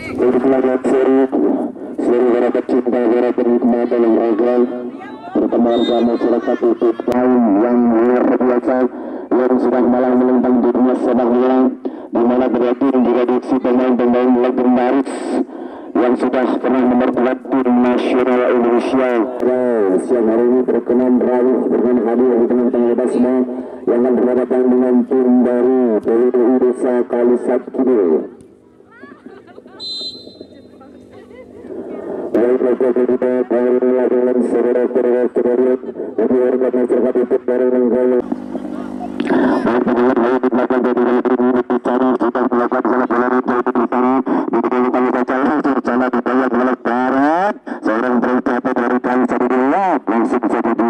Untuk lawan seri para pecinta para penikmat olahraga, terutama warga masyarakat itu tahun yang luar biasa yang sudah malang melintang di dunia sepak bola, di mana berarti diprediksi pemain-pemain legendaris yang sudah pernah memperkuat tim nasional Indonesia. Siang hari ini berkenan berkenan hadir di tengah-tengah kita semua yang akan berhadapan dengan tim dari PWI Desa Kalisat Kidul. Baik, kita mulai dengan saudara-saudara dari warga masyarakat itu dari Nenggala. Baik, kemudian hari di belakang dari bicara sudah melakukan salah pelari dari bicara di depan kami saja rencana dibayar oleh barat seorang berikutnya dari kali satu dua langsung saja di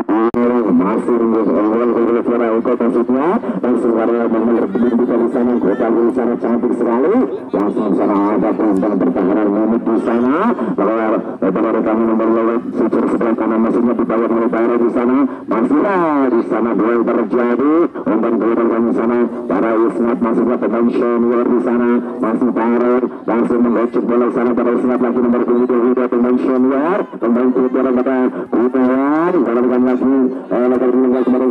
masih awal dari suara ukol maksudnya langsung karena menerbit di sana kota di sana cantik sekali langsung sana ada perintah pertahanan menit di sana bahwa kami nomor lewat sudut sebelah kanan maksudnya dibayar oleh barat di sana masihlah di sana duel terjadi umpan keluar di sana para Isnat maksudnya pemain senior di sana masih barat langsung menggocek bola sana para Isnat lagi nomor 22 pemain senior pemain putih pada Gunawan dalamkan lagi lebar tinggal kembali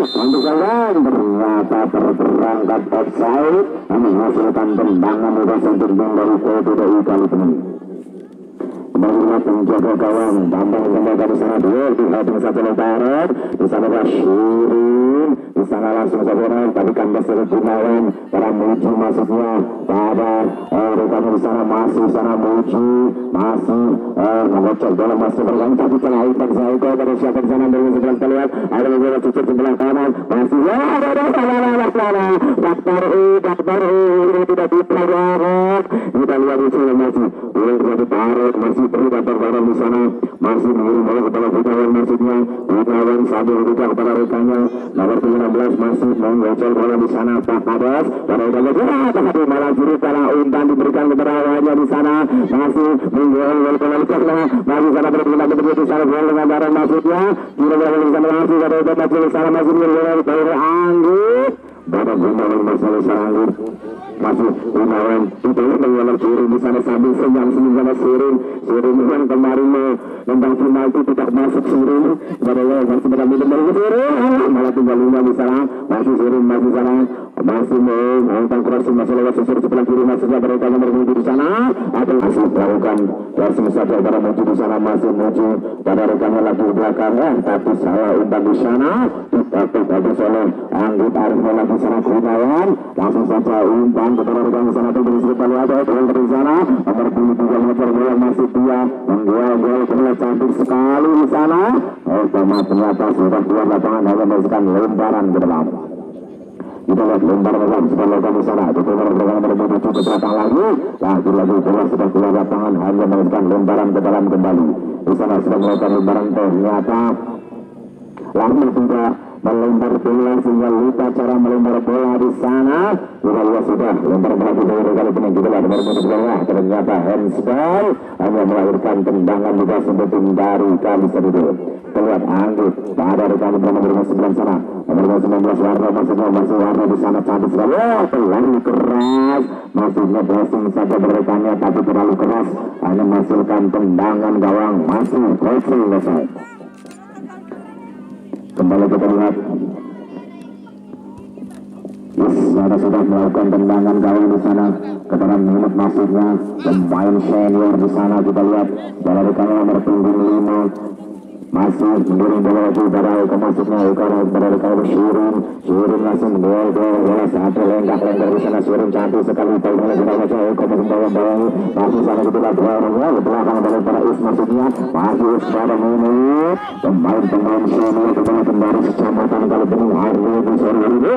untuk kawan ternyata terperangkap offside menghasilkan tendangan bebas untuk dari PWI kali ini. Mengingat menjaga kawan tambah kembali dari sana dua di satu lebaran di sana Basyirin di sana langsung saja tadi kandas dari Gunawan para Muji masuknya pada rekan di sana masih sana Muji masih mengocok bola masih berganti tapi telah ikan Zaiko pada siapa di sana dari sebelah terlihat ada beberapa cucuk di sebelah kanan masih ada Daktar ini tidak dipelajari kita lihat di sini masih masih perlu barang di sana masih mengirim bola kepada Gunawan maksudnya Gunawan sambil berbicara kepada rekannya nomor 13 masih menggocol bola di sana Pak Kadas pada rekannya tapi malah kiri para umpan diberikan kepada awalnya di sana masih menggol bola masih sana berpindah di sana bola dengan barang maksudnya kira-kira di sana masih pada rekan di sana masih menggol bola Anggut pada Gunawan masalah Anggut masih Gunawan itu mengelar Surin di sana sambil senyum sana Surin yang kemarin tentang final itu tidak masuk Surin pada masih berada di dalam Surin malah tinggalnya di sana masih Surin masih sana masih tentang crossing masih lewat Surin sebelah kiri masuknya mereka nomor 7 di sana atau masih melakukan crossing saja para Muji di sana masih Muji pada rekannya lagi di belakang tapi salah umpan di sana tapi oleh Anggut Arif lagi di sana Gunawan langsung saja umpan kepada rekan di sana terus kita lihat dari sana nomor 23 meter bola masih dia menjual bola cantik sekali di sana ternyata sudah keluar lapangan hanya memberikan lemparan ke dalam kita lihat lemparan sudah lakukan di sana itu nomor 27 ke belakang lagi bola sudah keluar lapangan hanya memberikan lemparan ke dalam kembali di sana sudah melakukan lemparan ternyata lalu tidak melempar bola sehingga lupa cara melempar bola di sana kita lihat sudah lempar bola dari kali ini kita lihat nomor 12 ternyata handsball hanya melahirkan tendangan bebas untuk tim dari kali satu kita lihat Anggut pada rekan nomor 19 sana nomor 19 Warna masih Warna di sana cantik sekali terlalu keras masih ngebrosing saja berekannya tapi terlalu keras hanya menghasilkan tendangan gawang masih crossing selesai. Kembali kita lihat Sana sudah melakukan tendangan gawang di sana kepada minut masuknya pemain senior di sana kita lihat dari rekan nomor 5 masih mendorong bola lagi pada masuknya pada rekan Syurin langsung bola satu lengkap di sana Syurin cantik sekali bola masih sana kita lihat belakang dari para masuknya masih pada minut pemain senior kembali kecamatan kali ini hari di sore ini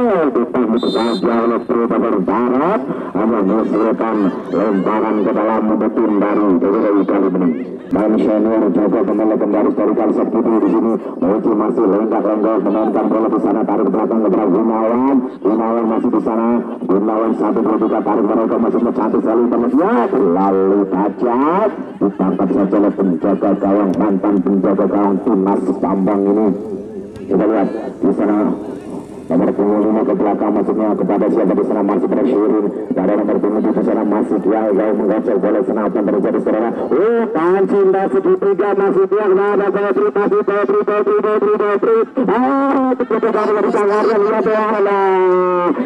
kita saja oleh Pelopor Barat hanya menghasilkan lemparan ke dalam betul dari PWI kali ini. Main senior juga kembali dari kali seperti di sini masih lenggak-lenggok memainkan bola di sana tarik belakang kepada Gunawan masih di sana Gunawan 1-2 tarik mereka masih cantik sekali ya lalu tajam ditangkap saja oleh penjaga gawang mantan penjaga gawang timnas Bambang ini kita lihat di sana nomor 25 ke belakang maksudnya kepada siapa di sana masih pada Syirin. Ada nomor 27 di sana masih dia yang menggocek bola sana akan terjadi saudara. Cinta segitiga masih dia kepada Petri masih Petri.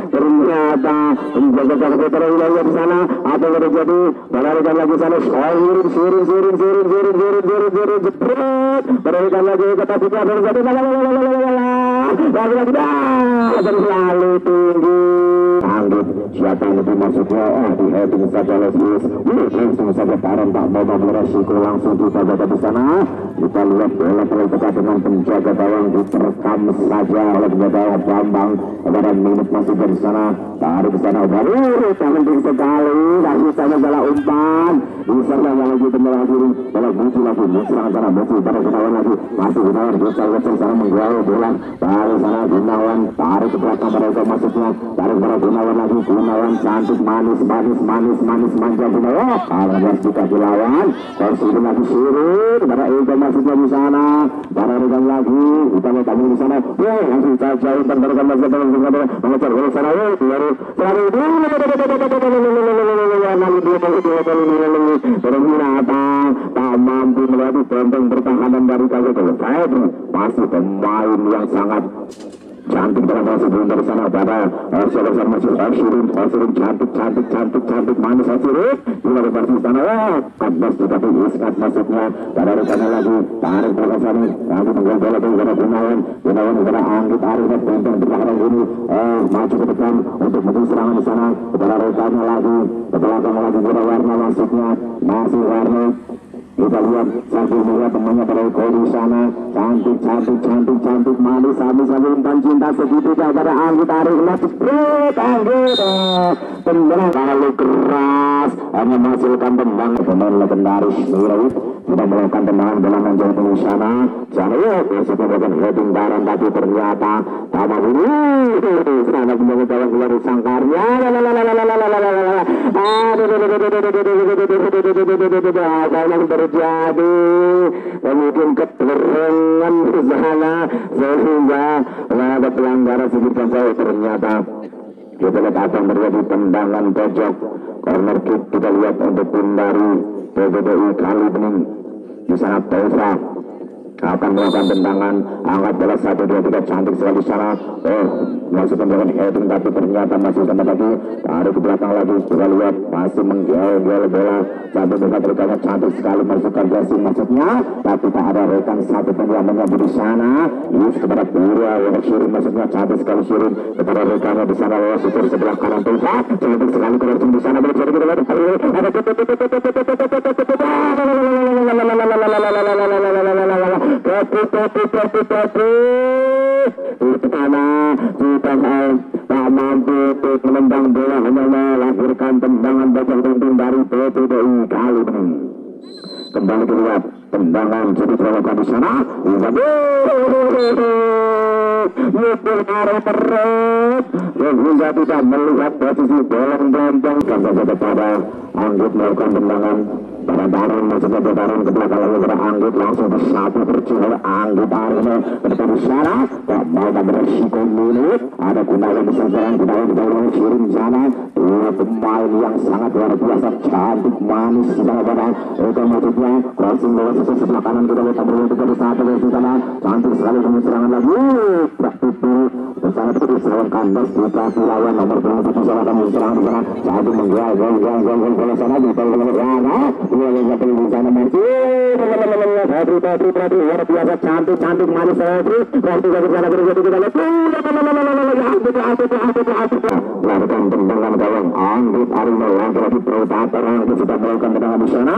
Ternyata menjaga jaga wilayah di sana apa yang terjadi? Berlarikan lagi sana Syirin jebret berlarikan lagi ke Tasika terjadi terlalu tinggi Anggit siapa yang lebih maksudnya di heading saja Lesius langsung saja Taran tak mau beresiko langsung kita jaga di sana. Kita lihat bola terlalu dekat dengan penjaga gawang diterkam saja oleh penjaga Bambang kepada menit masih di sana tarik ke sana baru penting sekali kasih saja bola umpan bisa yang lagi benar Syirin bola muncul lagi serangan sana muncul pada Gunawan lagi masih Gunawan bisa sana menggawai bola baru sana Gunawan tarik ke belakang mereka maksudnya tarik pada Gunawan lagi Gunawan cantik manis manja Gunawan kalau dia suka dilawan kursi lagi Syirin pada Ega maksudnya di sana baru lagi kita mau tamu di sana langsung saja umpan mereka maksudnya mengejar bola sana baru ternyata tak mampu melewati benteng pertahanan dari Kabupaten Petri. Masih pemain yang sangat cantik dalam masih belum dari sana pada siapa masih Syirin cantik manis Syirin juga di sana kandas tetapi iskat maksudnya pada rekannya lagi tarik ke sana lalu menggol bola kepada Gunawan kepada Anggit Arif benteng pertahanan ini maju ke depan untuk menuju serangan di sana kepada rekannya lagi ke belakang lagi Warna maksudnya masih Warna. Kita lihat sambil melihat temannya pada di sana cantik manis umpan cinta segitiga pada Anggit Arif Anggit tendangan terlalu keras hanya menghasilkan tendangan pemain legendaris Mirawi sudah melakukan tendangan bola menjauh di sana besok melakukan heading Daran tapi ternyata sama ini sana menjaga gawang keluar di sangkarnya terjadi kemudian keterangan bersana sehingga ada pelanggaran sedikit jauh ternyata kita lihat apa yang terjadi tendangan pojok corner kick kita lihat untuk tim dari PBDI Kali Bening di sana Teusa akan melakukan tendangan angkat bola 1, 2, 3 cantik sekali sana masih tendangan heading tapi ternyata masih sama lagi tarik ke belakang lagi kita lihat masih menggel bola sampai dekat rekannya cantik sekali masukkan dressing maksudnya tapi tak ada rekan satu pun yang menyambut di sana Yus kepada Pura Syirin maksudnya cantik sekali Syirin kepada rekannya di sana susur sebelah kanan Teusa cantik sekali crossing di sana berjadi kita lihat tak mampu menendang bola hanya melahirkan tendangan bocor tuntung dari PBDI Kali Bening. Kembali dilihat tendangan jadi terlakukan di sana hingga tidak melihat posisi bola melempeng kepada Anggit melakukan tendangan pada Daran maksudnya Daran ke belakang lagi pada Anggit langsung bersatu bercil oleh Anggit Arif ke depan di sana tak mau beresiko minit ada Gunawan di seberang Gunawan Syirin di sana dua pemain yang sangat luar biasa cantik manis di sana pada itu maksudnya crossing bola sebelah kanan kita lihat berlalu di sana di sana cantik sekali dengan serangan lagi bersama itu serangan kandas kita lawan nomor 21 sana kami serang di sana cantik menggol bola sana di sana di sana masih Petri luar biasa cantik manis Petri dari sana berjadi kita lihat lakukan tendangan gawang Anggit Arif lagi provokator Anggit sudah melakukan tendangan di sana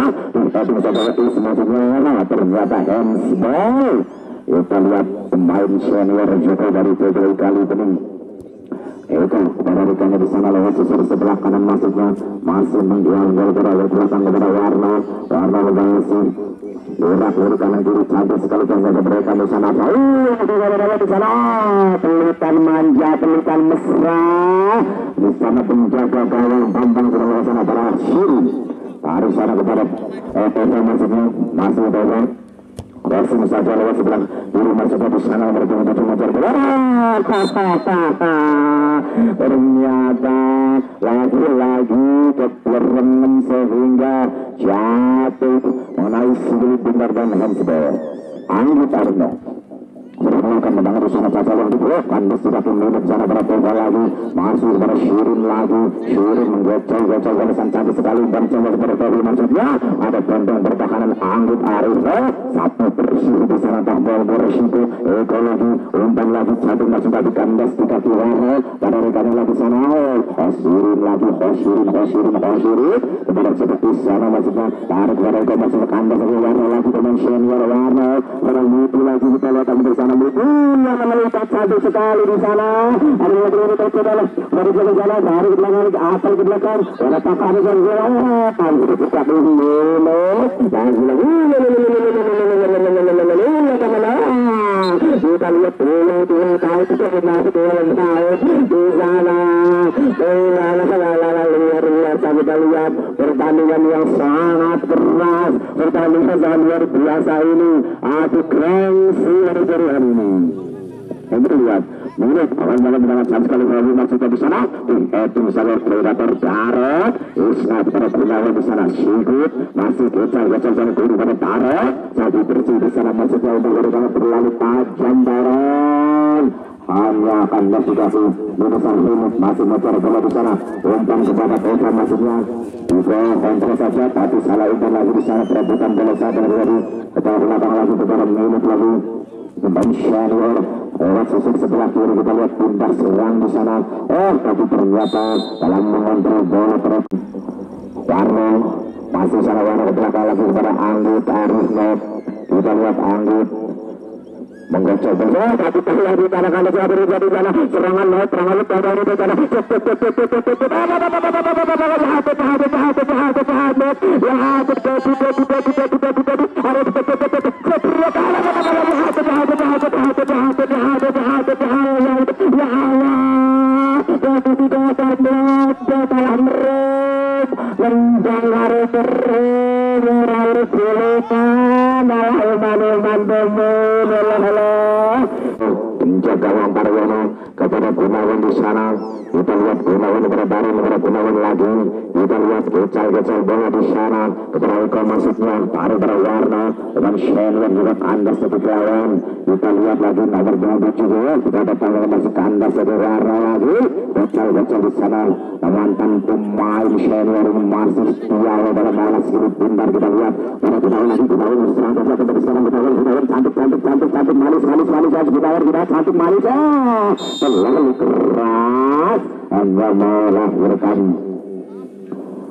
tapi maksudnya ternyata handsball kita lihat pemain senior juga dari PBDI Kali Bening itu kepada rekannya di sana lewat susur sebelah kanan maksudnya masih menjual gol kepada belakang kepada Warna membangun Lurak kanan kiri cantik sekali penjaga mereka di sana di sana pelukan manja pelukan mesra di sana penjaga gawang Bambang sudah lewat sana para Syirin tarik sana kepada maksudnya masih Langsung saja lewat sebelah kiri masuk di sana bertemu mengejar bola. Ternyata lagi-lagi keberengan sehingga jatuh mengenai sebelah bundar dan handsball. Anggit Arno bermulakan mendengar di sana saja yang dibuatkan sudah menit sana berapa lagi masih kepada Shirin lagi. Shirin menggocol-gocol golasan cantik sekali dan coba seperti maksudnya ada benteng pertahanan Anggit Arif satu bersih di sana tak bol beresiko Eko lagi umpan lagi cantik masuk tadi kandas di kaki Warno pada rekannya lagi sana Shirin lagi Shirin kepada seperti sana maksudnya tarik pada Eko masuk ke kandas Warno lagi pemain senior Warno orang itu lagi kita lihat bersama yang melihat cantik sekali di sana. Ada yang terlihat adalah dari jalan-jalan dari belakang asal ke belakang. Ada pakai dengan gerakan kita dulu. Kita lihat dulu tahu kita masuk dalam tahu di sana. Luar biasa kita lihat pertandingan yang sangat keras, pertandingan yang luar biasa ini. Adu gengsi dari hari ini. Yang kita lihat, menurut orang dalam mendapat sekali kalau masuknya di sana, itu misalnya predator darat, Isna pada Gunawan di sana Sigit, masih gocol sana kiri pada darat, jadi bersih di sana masuknya untuk orang berlalu tajam darat. Hanya akan sudah minusan ini masih mencari bola di sana, umpan kepada Petra masuknya juga kontrol saja, tapi salah umpan lagi di sana perebutan bola saja dari kepada belakang lagi kepada minut lagi. Kembali senior lewat sisi sebelah kiri kita lihat pindah serang di sana. Tapi ternyata dalam mengontrol bola terus Warno masih sana Warno ke belakang lagi kepada Anggit Arif Net. Kita lihat Anggit menggocok bola, tapi terlihat di tanah kandang sudah terjadi sana serangan Net, serangan Net pada ini sana. Penjaga Wampar Wono kepada Gunawan di sana. Kita lihat Gunawan kepada Gunawan lagi. Kita lihat kecil bola di sana kepada Eko masuknya tarik pada Warna dengan Shenwan juga kandas satu lawan. Kita lihat lagi nomor 27 kita datang masuk kandas satu Warna lagi. Kecil di sana mantan pemain senior masih setia dalam bola segini bundar. Kita lihat pada Gunawan lagi Gunawan berserang dari sekarang Gunawan cantik manis kita cantik manis terlalu keras hanya melahirkan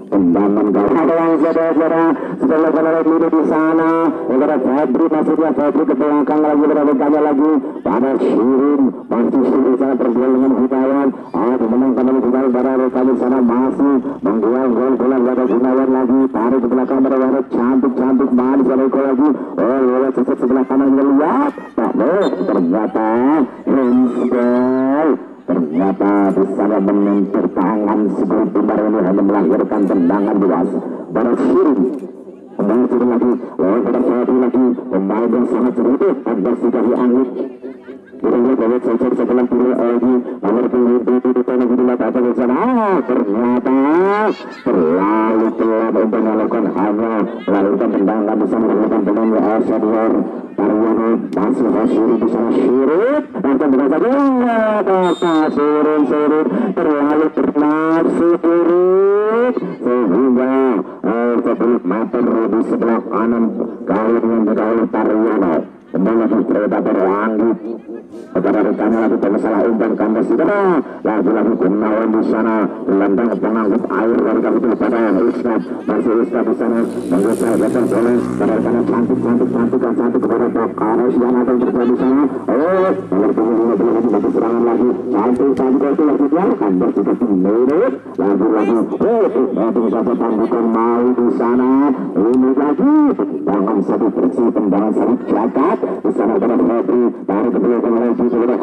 tendangan gawang. Ada yang saudara sudah lakukan dulu di sana. Negara Febri maksudnya Febri ke belakang lagi berada lagi pada Shirin masih Shirin sana berduel dengan Gunawan. Menang Gunawan pada rekan di sana masih menggunakan gol-golan pada Gunawan lagi tarik ke belakang pada Warna cantik manis pada Eko lagi. Lewat sisi sebelah kanan melihat ternyata handsball. Ternyata di sana menentur tangan sebelum bundar ini hanya melahirkan tendangan luas pada Shirin. Kembali turun lagi, lawan pada Febri lagi, pemain yang sangat cerita dan sudah Anggit. Kita lihat lewat sensor sebelah kiri lagi, nomor 7 lagi dilakukan di sana. Ternyata terlalu pelan untuk melakukan hanya melakukan tendangan di sana melakukan pemain senior. Taryono masih Shirin di sana Shirin akan dikatakan Shirin terlalu bernafsu Shirin sehingga sebelum meter di sebelah kanan kali yang berdaulat Taryono kembali lagi predator Anggit kepada rekannya lagi masalah umpan kandas di sana lagi Gunawan di sana gelandang pengangkut air dari kali itu pada Isnat masih Isnat di sana menggeser bola pada rekannya cantik kepada Karos yang akan terjadi di sana. Nomor 25 belum lagi serangan lagi cantik itu lagi kandas sudah menurut lagi itu saja bukan mau di sana ini lagi tendangan satu bersih tendangan satu jagat di sana pada Febri tarik ke belakang lagi kepada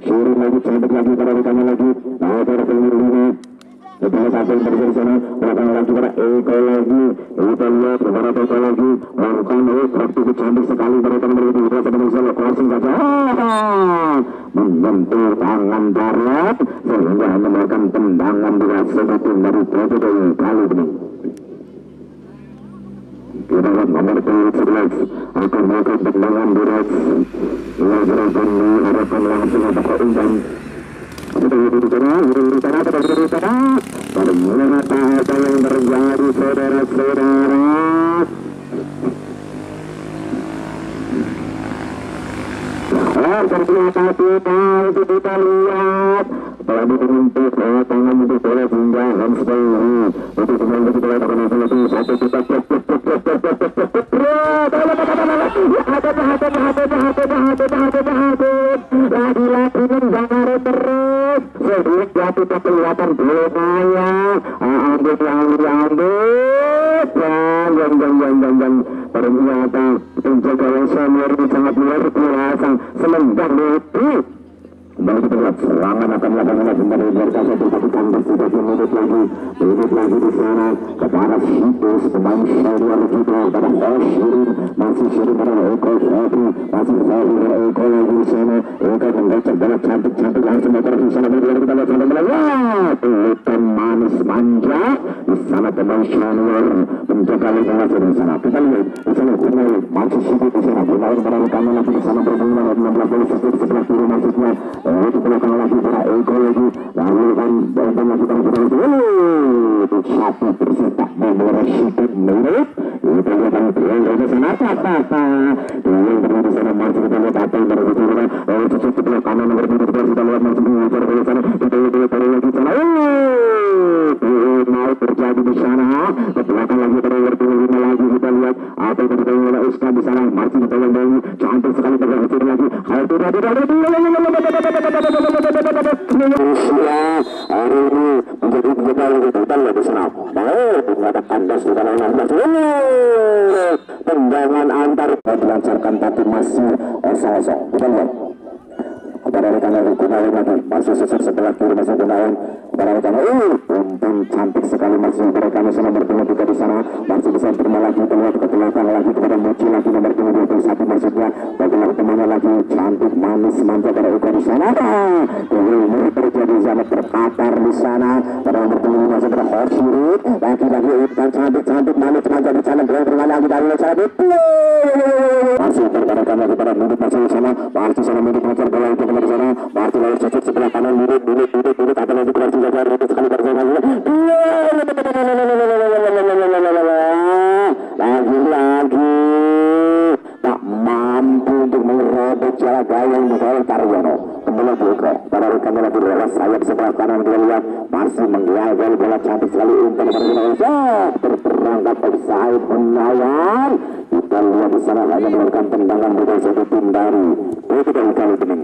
Shirin lagi cantik lagi pada rekannya lagi pada ini kita lihat apa yang terjadi di sana belakang lagi kepada Eko lagi. Kita lihat beberapa Eko lagi. Lakukan praktik cantik sekali mereka memiliki berasa dengan crossing saja. Menyentuh tangan darat sehingga menemukan tendangan berat sebatin dari PTTI kali ini. Kita lihat nomor 11 akan melakukan tendangan berat. Gerakan diarahkan langsung ke umpan. Kita lihat di sana, ternyata apa yang terjadi saudara-saudara. Ternyata kita lihat telah dibentuk tangan untuk bola hingga hamstring untuk pemain kita lakukan itu satu kita lagi-lagi mendengar terus sehingga kita kelihatan bolanya ambil ternyata penjaga yang senior ini sangat luar biasa selenggang itu. Kembali kita lihat serangan akan dilakukan kembali berkasa berkatikan bersudah menit lagi di sana kepada Situs pemain senior kita pada Shirin masih Shirin pada Eko Febri masih Febri pada Eko lagi di sana Eko menggocek bola cantik langsung motor di sana kita lihat sana melihat pelukan manis manja di sana pemain senior menjaga lingkungan di sana kita lihat di sana kembali masih Situs di sana kembali pada rekan lagi di sana berbunga 16 bola sebelah kiri maksudnya itu belakang lagi para Eko lagi lalu kan bantang lagi pada itu satu bersetak memulai Situs menit kita lihat yang di sana apa yang berada di sana masih kita lihat apa yang berada di sana cucuk sebelah kanan nomor 7 kita lihat masih mengejar ke sana kita lihat lagi di sana mau terjadi di sana ke belakang lagi pada nomor 5 lagi kita lihat apa yang terjadi oleh Uska di sana masih kita lihat cantik sekali berhasil lagi hal tidak hari ini menjadi penjaga kita lihat di sana ternyata kandas di sana tendangan antar dilancarkan tapi masih kosong kita lihat kepada rekan Gunawan lagi masih sesat sebelah kiri masih Gunawan kepada rekan umpan cantik sekali masih mereka sana bertemu juga di sana masih bisa terima lagi terlihat ke belakang lagi kepada Mochi lagi nomor 21 maksudnya bagaimana temannya lagi cantik manis manja pada Eko di sana ini terjadi sana terkapar di sana pada nomor 25 masih pada Horsirit lagi-lagi umpan cantik manis manja di sana berlalu lagi dari sana masih terkadang lagi pada Mudik masih di sana masih sana Mudik mengejar bola itu di sana masih lalu cucuk sebelah kanan Mudik ada lagi keluar juga dari itu sekali berjalan lagi tak mampu untuk merobek jalan gayang Mikael Taryono kembali Eko pada rekan lagi lewat sayap sebelah kanan kita lihat masih menggal bola cantik sekali umpan terperangkap offside menawan kita lihat di sana hanya melakukan tendangan bukan satu tim dari itu dari kali ini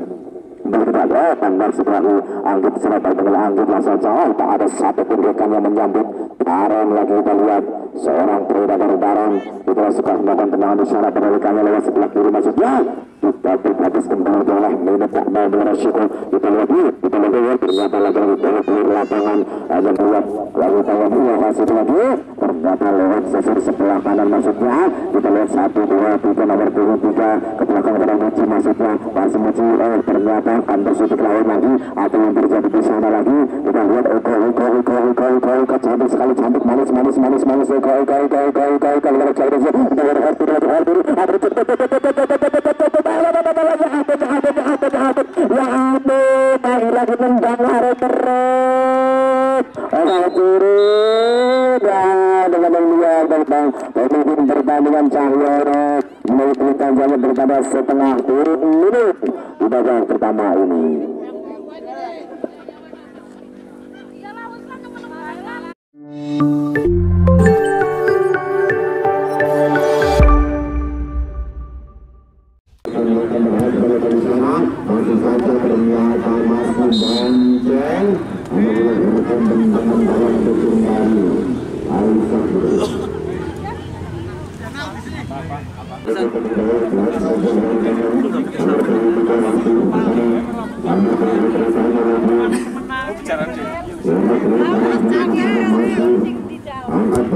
berada tanggal sebelah Anggit Surabaya dengan Anggit langsung jauh tak ada satu pun rekan yang menyambut Baron lagi kita lihat seorang predator Baron kita suka melakukan tendangan di sana pada rekannya lewat sebelah kiri maksudnya kita habis kembali oleh Minat tak mau bersyukur kita lihat ternyata lagi di lapangan hanya melihat lalu tangan dua hasil lagi ternyata lewat sisir sebelah kanan maksudnya kita lihat 1, 2, 3 nomor 23 ke belakang pada Muci maksudnya masih Muci ternyata akan bersutik lawan lagi apa yang terjadi di sana lagi kita lihat Eko cantik sekali cantik manis Eko lewat cair kita lagi mendengar terus dengan lihat tentang pemimpin pertandingan Cahyono melakukan jalan daripada setengah menit di babak pertama ini. Masih saja ternyata masih bonceng melakukan tendangan dalam kembali Aisyah angkat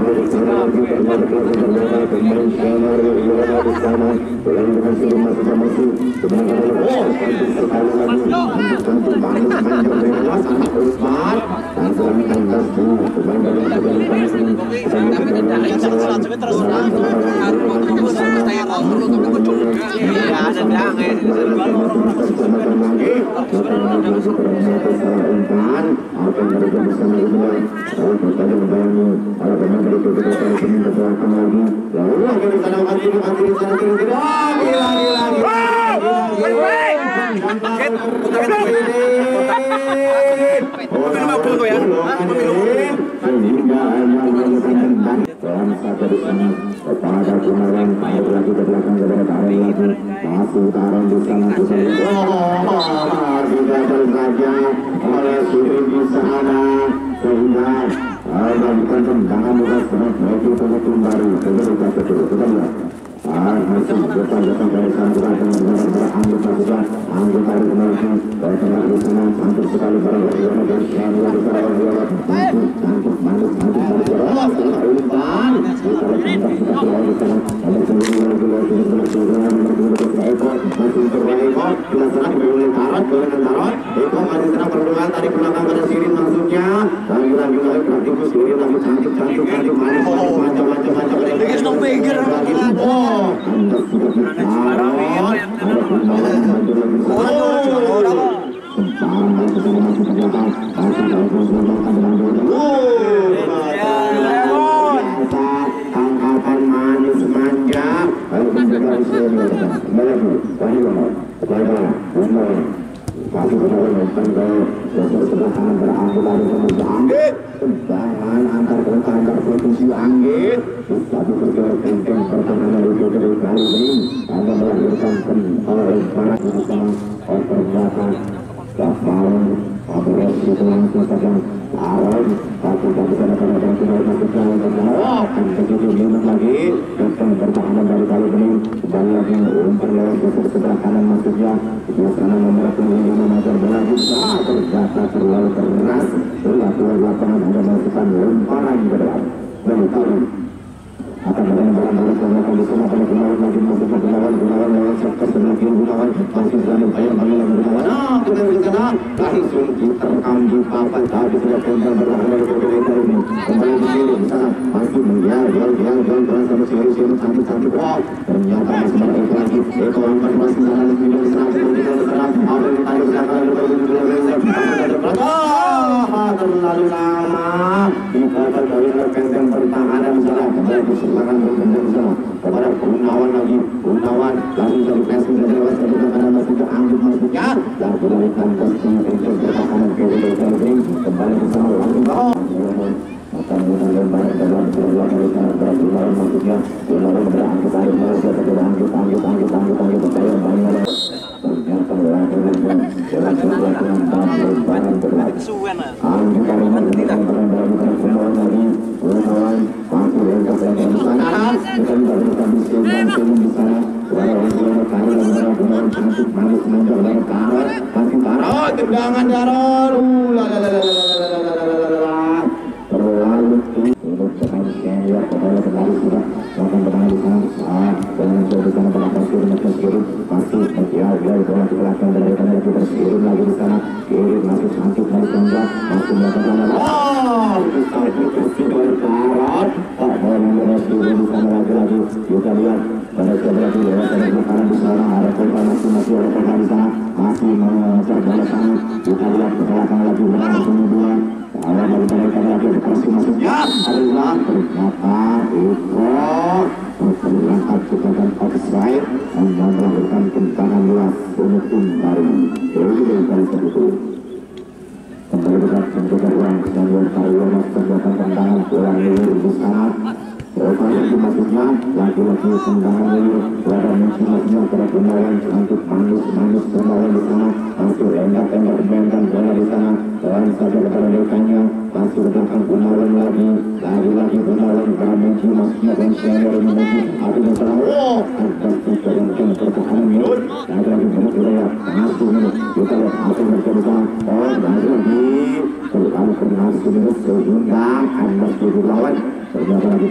ternyata lagi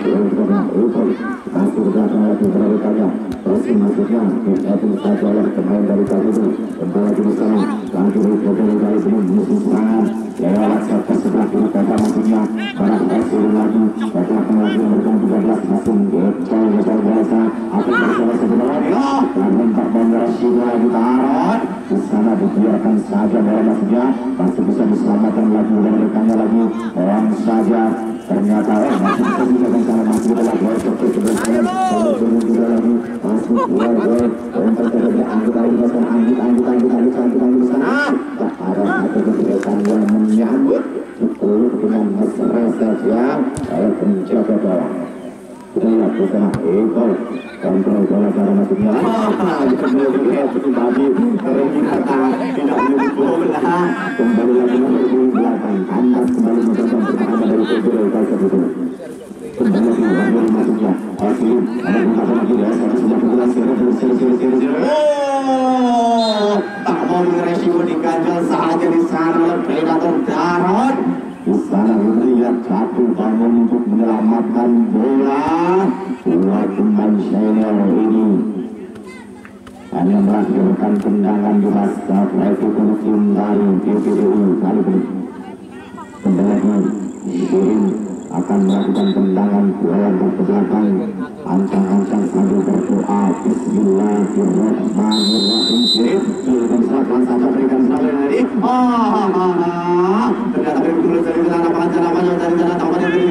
masuk ke belakang lagi berbekanya masih masuknya itu saja oleh pemain dari kali ini kembali lagi di sana lagi dari kali ini musuh serangan lewat sektor sebelah kiri kota masuknya para hasil lagi belakang lagi memberikan 13 masuk gecol biasa akan bersama sebenarnya dan mentak Rashid lagi taruh di sana dibiarkan saja bola masuknya masih bisa diselamatkan lagi dan rekannya lagi orang saja ternyata masih bisa digunakan cara masuk ke dalam gol sektor sebelah kanan kalau turun juga lagi masuk gol untuk terjadi angkut di sana tak ada satu kegiatan yang menyambut itu dengan mesra saja oleh penjaga gawang. Kita lihat di sana kontrol bola cara masuknya seperti tadi tidak menyebut bola kembali lagi menuju belakang kandas kembali mencoba pertahanan dari Pedro itu kembali lagi masuknya Asli ada pertahanan lagi ya satu sudah kebetulan seri tak mau resiko diganjal saja di sana oleh Predator Daron. Di sana melihat satu bangun untuk menyelamatkan bola. Dua pemain senior ini hanya melakukan tendangan di masa itu tim dari PPDU kali ini. Kembali Shirin akan melakukan tendangan bola ke belakang, ancang-ancang sambil berdoa Bismillahirrahmanirrahim. Shirin selatan saja berikan salam dari ternyata betul dari sana panjang dari sana tahu dari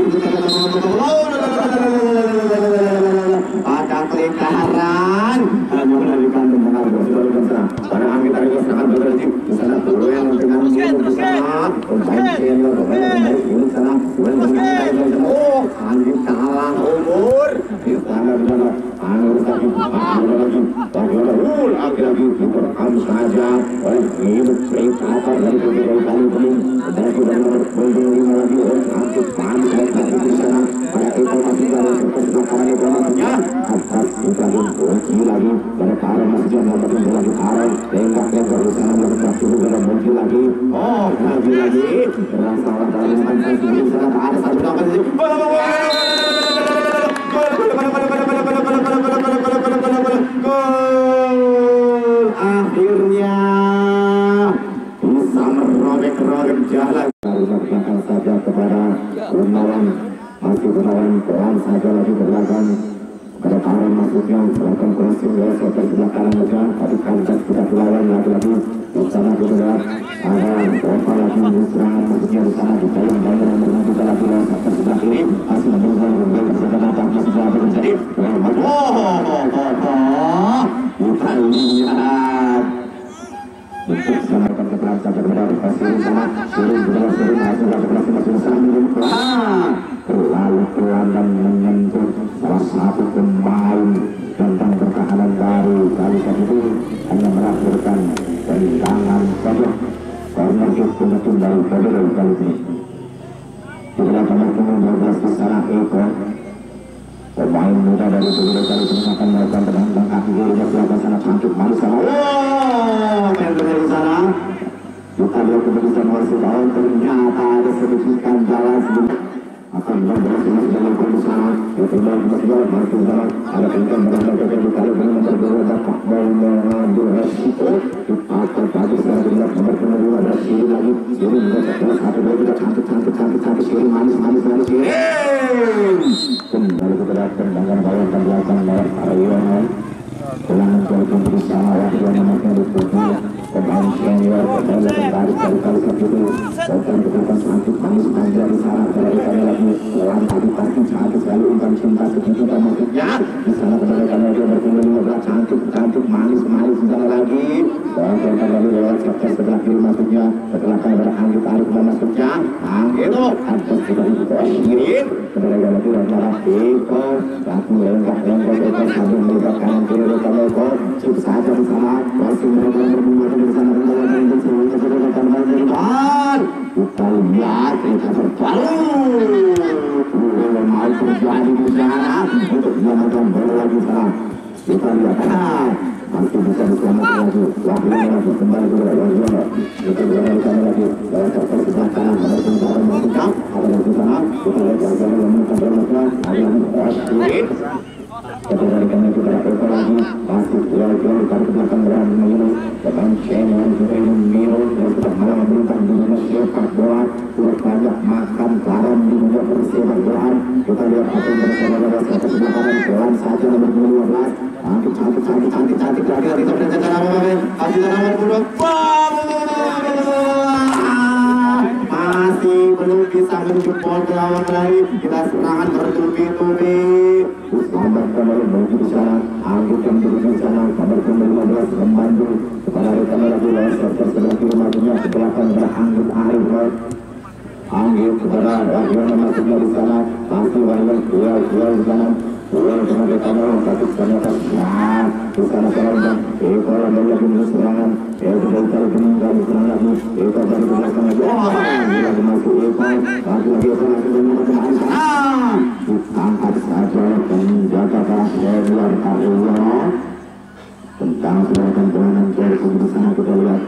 ada kelikaran hanya memberikan tendangan pada angin tadi sangat berarti di sana dulu yang dengan di sana pemain senior di sana angin kalah umur di sana angin lagi lagi diperekam saja oleh hidup perikatan dari kali ini dan sudah berkunjung lagi oleh angin panik lagi di sana pada kita masih dalam perkembangan ekonominya atas bergabung kunci lagi pada para masjid yang bergabung lagi arah lengkapnya berusaha melakukan turun dalam muncul lagi lagi berasal dari mantan di sana ada satu dapat di akhirnya bisa merobek jalan belakang saja kepada Gunawan masih Gunawan pelan saja lagi ke belakang pada para masuknya melakukan crossing ya sektor sebelah kanan saja tapi kandas tidak dilawan lagi di sana juga ada Opa lagi serangan masuknya di sana di dalam bangunan dengan kita lagi sektor sebelah kiri masih menunggu bersama datang masih berada menjadi kita lihat untuk selamatkan keberangkatan kepada pasti di sana Shirin hasil masuk di sana terlalu pelan dan menyentuh salah satu pemain tentang pertahanan baru kali itu hanya melahirkan tendangan saja karena itu dari Pedro kali ini di belakang nomor 12 di sana Eko pemain muda dari Pedro kali ini akan melakukan tendangan kaki kirinya belakang sana cantik manis sana dari sana kita lihat keputusan wasit ternyata ada sedikit jalan sebelum akan berhasil dalam kondisi itu masih jalan masih jalan ada kencang berangkat ke kalau dengan berbeda dapat mau mengambil resiko akan tadi secara jelas nomor 2 ada Shirin lagi Shirin juga satu dua tiga cantik Shirin manis Shirin kembali kepada tendangan bawah dan belakang lewat Aryono ulangan kali bersama waktu yang namanya di pemain senior kembali tarik dari kali satu itu dan kebutuhan cantik manis dari sana dari lagi lawan tadi cantik sekali umpan cinta begitu maksudnya di sana kembali dia berkumpul 15 cantik manis di sana lagi dan kembali lewat sektor sebelah kiri masuknya setelah ada angin tarik masuknya itu atas kita itu Shirin kembali lagi antara Eko satu lengkap Eko sambil melihat kanan kiri Eko cukup saja di sana masih mereka berdua di sana kita lihat kita berpalu mau terjadi di sana untuk menyelamatkan bola lagi sana kita lihat masih bisa diselamatkan lagi. Lagi kembali kepada Wahyono. Itu berada di sana lagi. Dalam sektor sebelah kanan nomor 9 masuk ada di sana. Kita lihat Wahyono yang menekan bermakna ada Asrin. Ketika kita Eko lagi masih Wahyono dari belakang berani mengilu depan Channel juga ini Miro dan sudah malah memberikan di dunia sepak bola sudah banyak makan garam di dunia persepak bolaan. Kita lihat apa yang bersama dengan sektor sebelah kanan pelan saja nomor 12 cantik lagi dari sebelah kanan masih nomor 2 masih belum bisa menjemput lawan lagi. Kita serangan bertubi-tubi. Selamat kembali menuju di sana. Anggit yang duduk di sana. Nomor 15 membantu kepada rekan lagi lawan sektor sebelah kiri majunya sebelah kanan Anggit Arif. Anggit kepada Wahyono masuknya di sana. Masih Wahyono jual di sana. Jual dengan rekan lawan tapi ternyata di sana serangan. Eko lagi menuju serangan. Eko dari peninggal di sana lagi. Eko dari belakang lagi. Lagi masuk Eko. Lagi Eko lagi kemarin. Angkat saja penjaga luar Allah tentang serangan perlawanan dari di sana. Kita lihat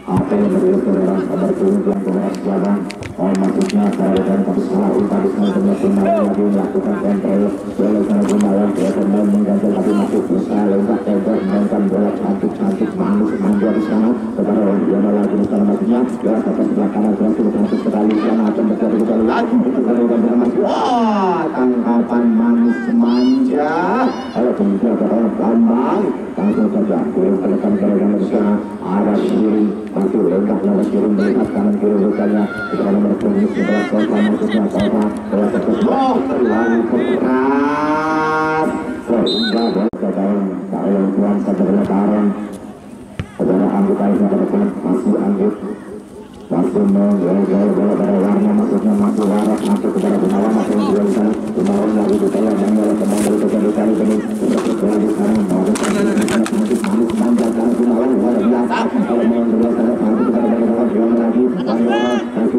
apa yang terjadi dalam kabar keunggulan kepada Jabang. Maksudnya saya dan tapi salah ulta di sana kembali lagi melakukan kontrol bola sana kembali dan mengganti lagi masuk bisa lewat tembak mengganti bola cantik manis manja di sana kepada Wahyono lagi di sana maksudnya bola ke sebelah kanan berhasil masuk sekali sana akan terjadi kita lihat itu kali dan masuk tangkapan manis manja. Ayo kemudian ke orang Bambang langsung saja tekan gerakan di sana arah kiri masih lengkap lawan kiri melihat kanan kiri rupanya kita nomor 11 setelah maksudnya Kota bola terlalu keras sehingga bola kalau tuan sebelah kanan saudara Anggit Aisha ke depan masih Anggit masih menggol bola pada warna maksudnya masih waras masuk kepada Gunawan masih juga di sana Gunawan lagi ditolak dan bola kembali ke kali ini seperti bola di sana masih manis manja karena Gunawan luar biasa kalau main bola sana sampai kepada Wahyono lagi Wahyono lagi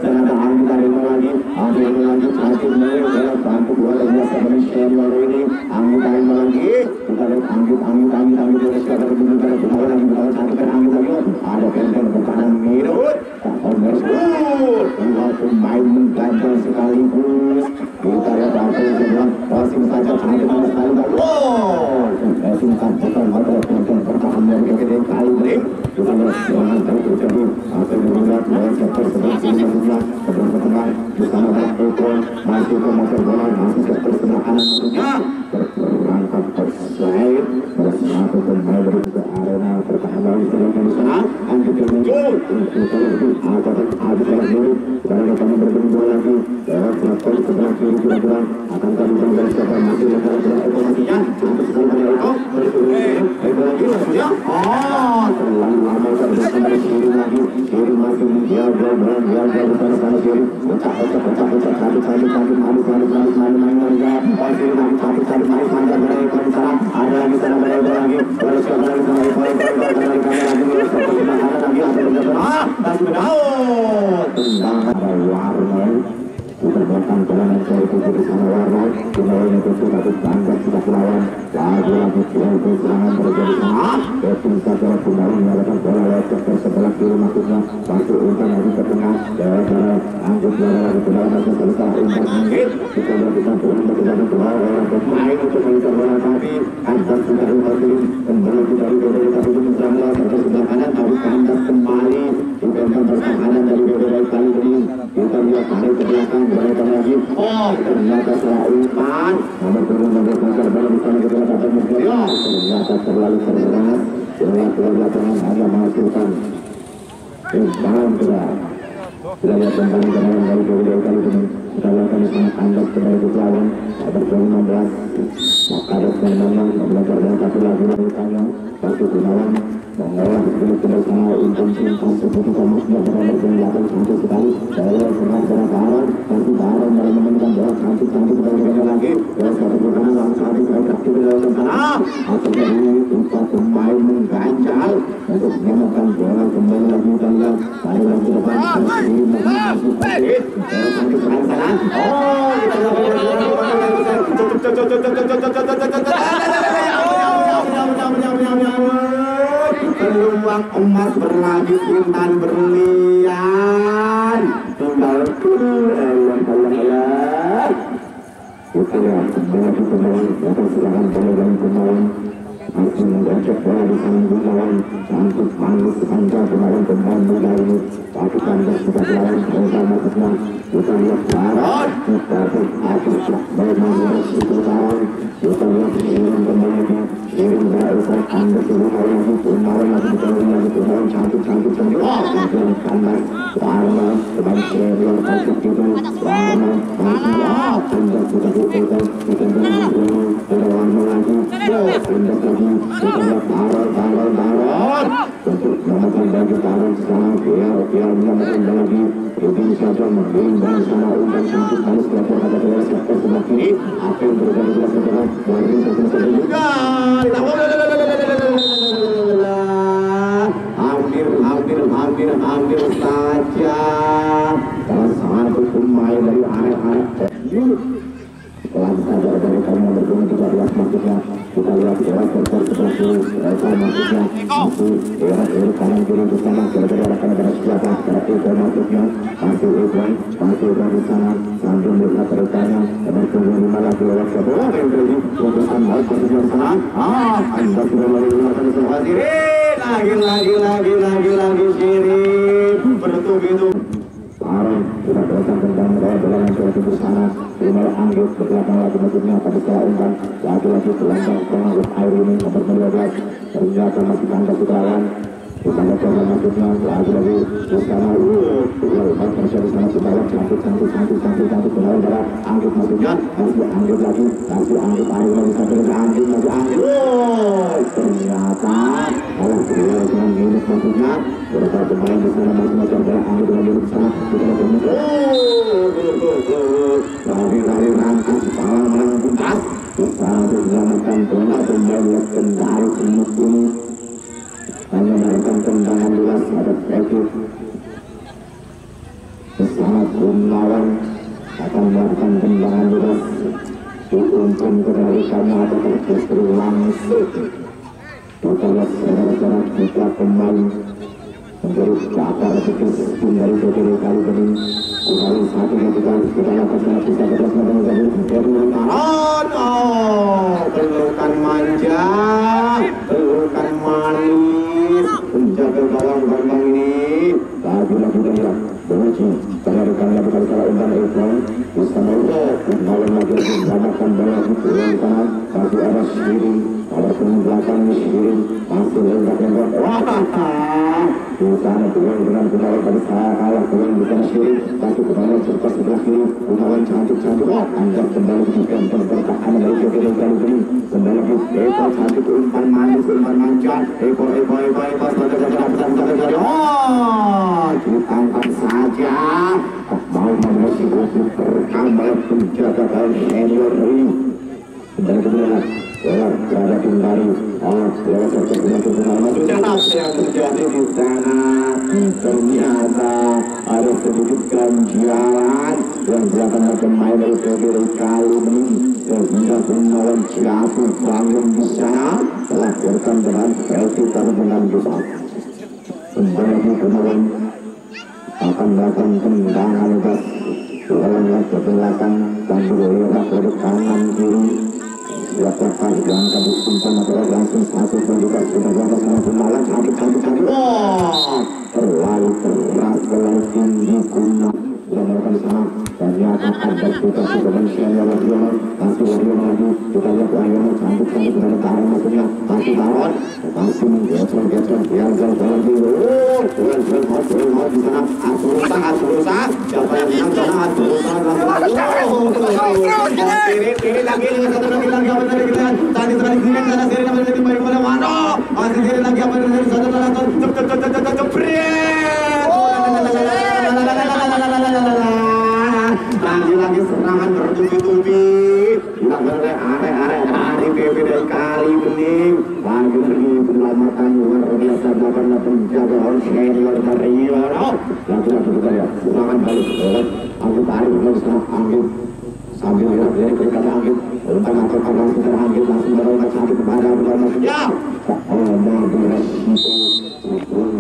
ternyata Anggit lagi cantik bola bantu bola biasa Malaysia ini Anggit lagi kita lihat Anggit dari Gunawan lagi cantik Anggit lagi ada pengen ke kanan minut dua pemain mengganjal sekaligus kita lihat apa yang sedang passing saja cantik sekali passing bukan ada pengen pertahanan dari kedua kali ini kita lihat serangan dari terjadi apa yang dibuat oleh sektor sebelah kiri sebelah tengah di sana ada Eko masih ke motor bola masih sektor sebelah kanan berangkat tersaid satu pemain dari arena pertahanan di sana Anggit menunjuk ada lagi karena kami berdua lagi lewat sektor sebelah kiri kira-kira akan kami dari siapa masih lebar ekonominya untuk sekali Eko lagi maksudnya terlalu lama terdekat dari kiri lagi kiri masih menjaga di sana kiri pecah cantik manis masih lagi cantik manis manja dari Eko di sana ada lagi sana Eko lagi terus kembali sama Eko lagi masih berdaun tendang pada Warno bukan belakang jalanan saya itu di sana Warno kembali itu satu bangga sudah lawan lagi serangan terjadi sana Kevin saja kembali melakukan bola lewat sektor sebelah kiri maksudnya masuk umpan lagi ke tengah daerah Anggit lagi ke dalam masuk selesai umpan Anggit kita lakukan turun berjalan ke bawah orang pemain untuk melihat bola tapi Anggit sudah umpan kembali kita dari satu menjangkau ke sebelah kanan tapi Anggit kembali bukan pertahanan dari beberapa kali ini kita lihat tarik ke belakang balikan lagi ternyata setelah umpan nomor turun nomor pasar bola di sana kita dapat melihat ternyata terlalu keras bola belakangan hanya menghasilkan umpan keras kita lihat kembali dari beberapa kali ini kita lakukan di sana Anggit kembali ke lawan nomor 15 ada memang belajar dan satu lagi dari tangan satu Gunawan mengolah dulu bersama untung sebuah musnya benar berjelasan cantik sekali saya senang barang nanti barang dalam menemukan bola cantik kita lagi bola satu Gunawan langsung cantik saya kasih dalam sana atau jadi empat pemain mengganjal untuk menemukan bola kembali lagi kita lihat saya lagi depan masih cantik sana kita Peluang emas berlapis intan berlian tinggal kita lihat banyak pemain akan silakan pemain masih mengajak bola di sana Gunawan cantik manis panjang pemain muda ini tapi kandas sudah lawan bersama senang kita lihat Barat kita habis bermain itu lawan kita lihat pemainnya ini berasa kandas Gunawan lagi pemain cantik yang kandas warna sebagai serial cantik itu warna kandas sudah kita berwarna lagi kandas lagi kita lihat Barat untuk memakan bagi Barat sekarang biar memakan lagi ini saja mengimbang sama undang cantik manis kelapa pada kelas sektor sebelah kiri apa yang terjadi di kelas sebelah dari sektor juga hampir saja salah satu pemain dari arek-arek lantas dari kami berdua kita lihat maksudnya kita lihat era sektor sebelah kiri maksudnya itu era kanan kiri di sana gara-gara rekan-rekan siapa seperti itu maksudnya masih Ibrahim di sana langsung melihat rekannya dan tunggu 5 lagi lewat ke bawah yang terjadi untuk anda posisi yang sana anda sudah melihat sebelah kiri lagi kiri bertutup itu Arang sudah datang tentang bola yang sudah di sana Rumah Anggit ke belakang lagi maksudnya pada setelah umpan lagi-lagi gelanggang penganggut air ini nomor 12 ternyata masih tanda putrawan kita coba maksudnya lagi-lagi di sana umpan terjadi sana ke bawah cantik kembali darah Anggit maksudnya masih Anggit lagi masih Anggit air lagi satu lagi Anggit masih Anggit ternyata malah beliau dengan minus maksudnya beberapa pemain di sana masih macam darah Anggit lagi di sana kita lihat lari rangkas kepala menang tuntas berusaha untuk menyelamatkan bola pemain yang kendari semut ini hanya memberikan tendangan luas pada Pekif bersama Gunawan akan melakukan tendangan luas diumpan kebalikannya atau justru langsung kita lihat saudara-saudara kita pemain menjadi dakar bekas dari BPD kali ini kembali satu kita lakukan bisa bekas menjadi pelukan manja pelukan manis penjaga gawang Bambang ini lagi-lagi dia Boci pengaruhkan lakukan salah umpan Ibrahim bisa melihat kembali lagi mendapatkan bola di pulang kanan bagi arah kiri arah belakang kiri masih lengkap di sana dengan Gunawan pada saat kalah dengan di sana kiri tapi Gunawan serta sebelah kiri Gunawan cantik anggap kembali di kantong pertahanan dari BPD kali ini kembali lagi Eko cantik umpan manis umpan manja Eko ditangkap saja mau memusi untuk berkambal penjaga gawang senior ini kembali kemudian berada kembali lewat sektor yang terjadi di sana ternyata ada sedikit ganjalan yang dilakukan pemain dari BPD kali ini sehingga Gunawan jatuh bangun di sana melahirkan dengan penalti dengan besar kembali Gunawan akan melakukan tendangan lepas lawannya ke belakang sambil lewat dari kanan kiri siapakah yang akan disimpan atau langsung satu pendudukan sudah jatuh sama Gunawan cantik terlalu keras terlalu tinggi Gunawan sudah melakukan sana ternyata ada kita sudah mensianya Wadiono masih Wadiono lagi kita lihat Wadiono cantik dengan tahan maksudnya masih tahan masih menggeser biar jauh lagi Tuhan di sana Asurusa siapa yang menang sana Asurusa kiri lagi dengan satu lagi apa tadi kita tadi kiri sana kiri namanya di main bola Wano masih kiri lagi apa dari satu lagi serangan bertubi-tubi dilakukan oleh arek BPD kali ini lagi penyelamatan luar biasa melakukan penjaga senior Mario lagi kita ya serangan balik Anggit tarik bersama Anggit sambil dari berkata Anggit untuk melakukan langsung Anggit langsung berubah satu kepada ya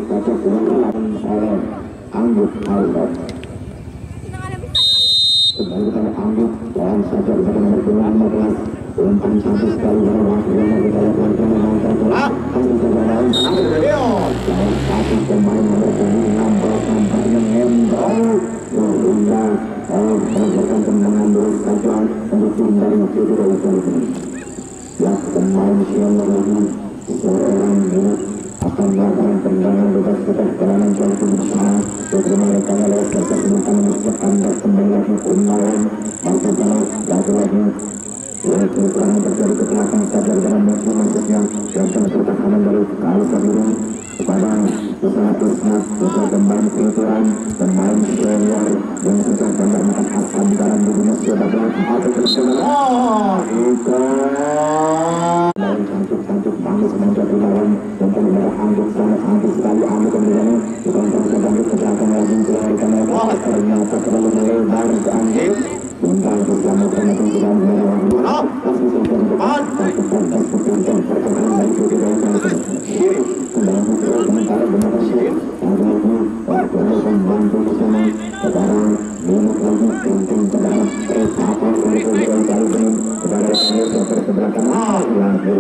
saja dilakukan oleh Anggit Albert kembali kepada Anggit dan saja kepada nomor 15 umpan satu sekali dari waktu yang kita lakukan menonton bola satu pemain nomor 16 nampaknya Hendro sehingga melakukan tendangan lurus saja untuk tim dari Cedera Utara ya pemain siapa lagi seorang minat akan melakukan tendangan bebas kepada kalangan jauh bersama bagaimana mereka lewat serta sementara mencetakkan dan kembali lagi Gunawan masuk dalam lagi serangan terjadi ke belakang saja dalam maksudnya dan pertahanan dari Kalsa Biru kepada usaha usaha kembali keturunan pemain senior yang sudah mendapatkan hasil dalam dunia sebagai atau bersama dari cantik manis menjadi lawan dan kemudian Anggit sangat anggit sekali Anggit kemudian bukan terjadi kecelakaan lagi karena ternyata terlalu melebar ke Anggit tinggal bersama dengan pimpinan merah kasih sementara perkembangan dari Cedera Utara kembali ke sementara benar sih ada lagi waktu membantu di sana sekarang minum lagi penting terhadap apa yang Cedera Utara ini kepada saya bersebelakan lagi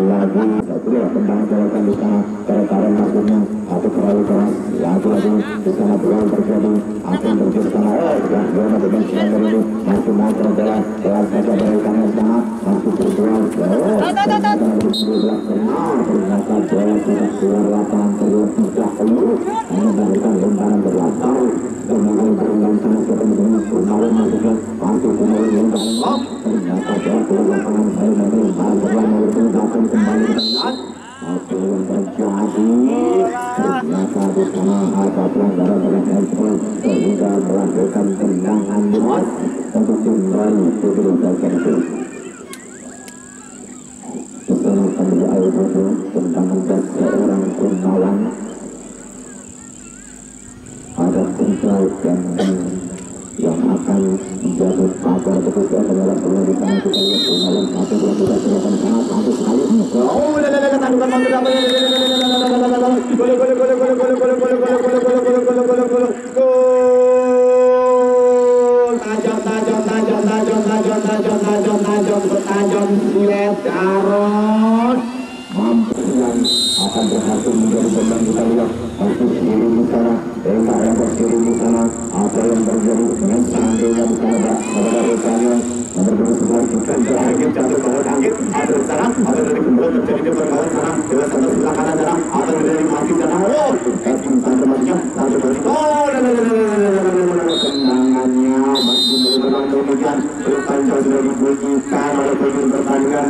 satu ya kembali jalankan di sana karena maksudnya atau terlalu keras lagi di sana berulang terjadi apa yang terjadi sana dan benar dengan siang ini masih mau terjalan jelas saja dari kanan sana masih berjuang ternyata bola sudah keluar lapangan terus tidak perlu hanya memberikan lemparan berlatar kemudian berulang sana ketemu Gunawan masuknya masih kemudian lemparan ternyata bola keluar lapangan saya lemparan berlatar akan kembali ke tengah apa yang terjadi ternyata di sana ada pelanggaran dari handphone sehingga melakukan tendangan luas untuk kembali ke Cedera Utara kembali air bodoh tendangan dari seorang Gunawan ada tiga gandeng yang akan menjadi pagar ketika adalah bola di sana kita lihat Gunawan satu dua tiga silakan sangat bagus sekali tajam silet Daron mampu yang akan berhasil menjadi pemain kita lihat masih kiri di sana enggak yang kiri di sana apa yang terjadi dengan seandainya di sana pada rekannya nomor 11 bukan terakhir jatuh bawah Anggit ada sana ada dari kembali terjadi di bawah sana dengan satu sebelah kanan sana ada dari mati sana tanda masuknya tanda balik tendangannya masih menggunakan demikian berpanjang sudah dibunyikan oleh pemimpin pertandingan